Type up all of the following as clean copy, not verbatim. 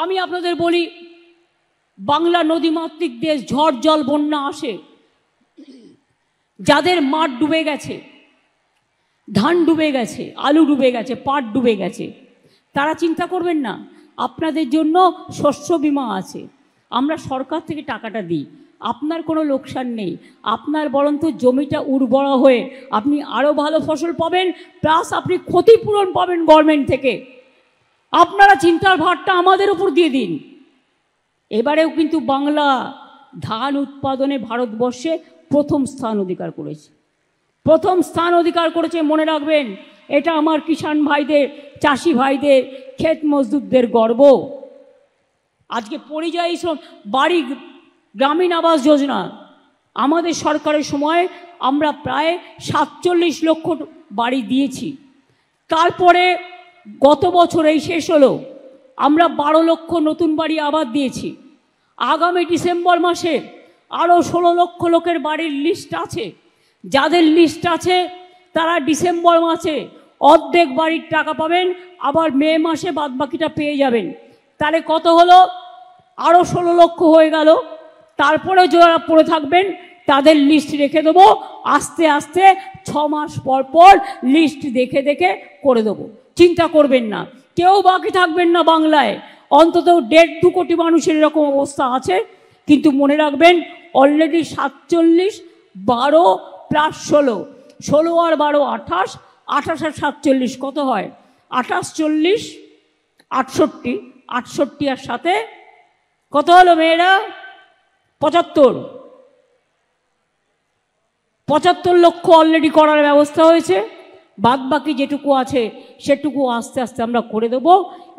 আমি আপনাদের বলি, বাংলা নদীমাতৃক দেশ, ঝড় জল বন্যা আসে, যাদের মাঠ ডুবে গেছে, ধান ডুবে গেছে, আলু ডুবে গেছে, পাট ডুবে গেছে, তারা চিন্তা করবেন না, আপনাদের জন্য শস্য বীমা আছে, আমরা সরকার থেকে টাকাটা দিই, আপনার কোনো লোকসান নেই, আপনার বরঞ্চ জমিটা উর্বর হয়ে আপনি আরও ভালো ফসল পাবেন, প্লাস আপনি ক্ষতিপূরণ পাবেন গভর্নমেন্ট থেকে। আপনারা চিন্তার ভারটা আমাদের উপর দিয়ে দিন। এবারেও কিন্তু বাংলা ধান উৎপাদনে ভারতবর্ষে প্রথম স্থান অধিকার করেছে, প্রথম স্থান অধিকার করেছে। মনে রাখবেন, এটা আমার কিষাণ ভাইদের, চাষি ভাইদের, ক্ষেত মজদুরদের গর্ব। আজকে পরিযায়ী বাড়ি, গ্রামীণ আবাস যোজনা আমাদের সরকারের সময় আমরা প্রায় 47 লক্ষ বাড়ি দিয়েছি। তারপরে গত বছর এই শেষ হলো, আমরা 12 লক্ষ নতুন বাড়ি আবার দিয়েছি। আগামী ডিসেম্বর মাসে আরও 16 লক্ষ লোকের বাড়ির লিস্ট আছে। যাদের লিস্ট আছে তারা ডিসেম্বর মাসে অর্ধেক বাড়ির টাকা পাবেন, আবার মে মাসে বাদবাকিটা পেয়ে যাবেন। তাহলে কত হলো? আরও 16 লক্ষ হয়ে গেল। তারপরে যারা পড়ে থাকবেন তাদের লিস্ট রেখে দেবো, আস্তে আস্তে 6 মাস পর পর লিস্ট দেখে দেখে করে দেবো। চিন্তা করবেন না, কেউ বাকি থাকবেন না বাংলায়। অন্তত 1.5-2 কোটি মানুষের এরকম অবস্থা আছে। কিন্তু মনে রাখবেন, অলরেডি 47, 12 প্লাস 16, 16 আর 12 28, 28 আর 47 কত হয়? 28, 40, 68, 68 আর সাথে কত হলো মেয়েরা? 75 লক্ষ অলরেডি করার ব্যবস্থা হয়েছে। বাদ বাকি যেটুকু আছে সেটুকু আস্তে আস্তে আমরা করে দেব।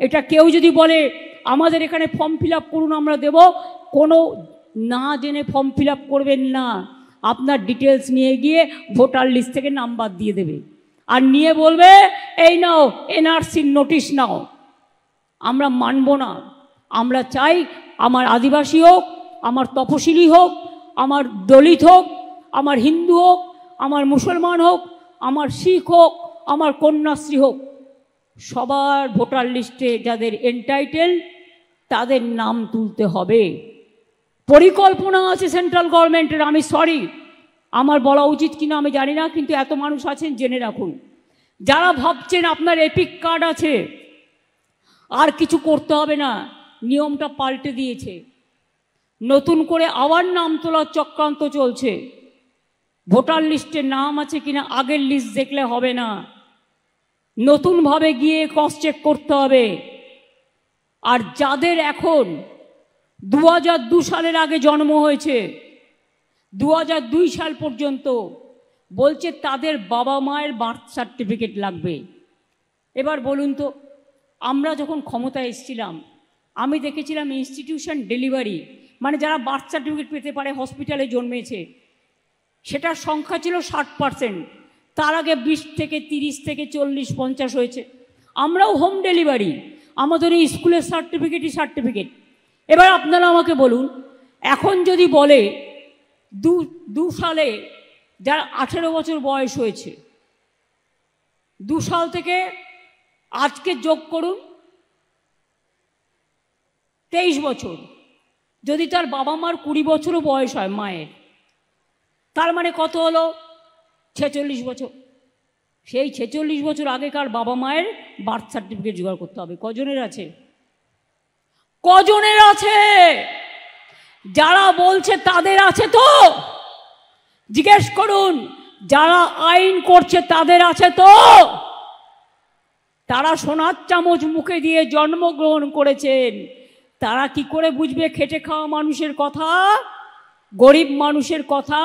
এটা কেউ যদি বলে আমাদের এখানে ফর্ম ফিল আপ করুন আমরা দেব, কোনো না জেনে ফর্ম ফিল আপ করবেন না। আপনার ডিটেলস নিয়ে গিয়ে ভোটার লিস্ট থেকে নাম্বার দিয়ে দেবে, আর নিয়ে বলবে এই নাও এনআরসির নোটিশ নাও। আমরা মানব না। আমরা চাই আমার আদিবাসী হোক, আমার তপশিলি হোক, আমার দলিত হোক, আমার হিন্দু হোক, আমার মুসলমান হোক, আমার শিখ হোক, আমার কন্যাশ্রী হোক, সবার ভোটার লিস্টে যাদের এনটাইটেল তাদের নাম তুলতে হবে। পরিকল্পনা আছে সেন্ট্রাল গভর্নমেন্টের। আমি সরি, আমার বলা উচিত কিনা আমি জানি না, কিন্তু এত মানুষ আছেন জেনে রাখুন। যারা ভাবছেন আপনার এপিক কার্ড আছে আর কিছু করতে হবে না, নিয়মটা পাল্টে দিয়েছে। নতুন করে আবার নাম তোলার চক্রান্ত চলছে। ভোটার লিস্টে নাম আছে কিনা আগের লিস্ট দেখলে হবে না, নতুনভাবে গিয়ে ক্রস চেক করতে হবে। আর যাদের এখন 2002 সালের আগে জন্ম হয়েছে, 2002 সাল পর্যন্ত বলছে তাদের বাবা মায়ের বার্থ সার্টিফিকেট লাগবে। এবার বলুন তো, আমরা যখন ক্ষমতায় এসেছিলাম আমি দেখেছিলাম ইনস্টিটিউশন ডেলিভারি, মানে যারা বার্থ সার্টিফিকেট পেতে পারে হসপিটালে জন্মেছে, সেটার সংখ্যা ছিল 60%। তার আগে 20 থেকে 30 থেকে 40, 50 হয়েছে। আমরাও হোম ডেলিভারি, আমাদের এই স্কুলের সার্টিফিকেট। এবার আপনারা আমাকে বলুন, এখন যদি বলে 2 সালে যারা 18 বছর বয়স হয়েছে, 2 সাল থেকে আজকে যোগ করুন 23 বছর, যদি তার বাবা মার 20 বছরও বয়স হয় মায়ের, তার মানে কত হলো? 46 বছর। সেই 46 বছর আগেকার বাবা মায়ের বার্থ সার্টিফিকেট জোগাড় করতে হবে। কজনের আছে? কজনের আছে? যারা বলছে তাদের আছে তো? জিজ্ঞেস করুন। যারা আইন করছে তাদের আছে তো? তারা সোনার চামচ মুখে দিয়ে জন্মগ্রহণ করেছেন। তারা কি করে বুঝবে খেটে খাওয়া মানুষের কথা, গরিব মানুষের কথা?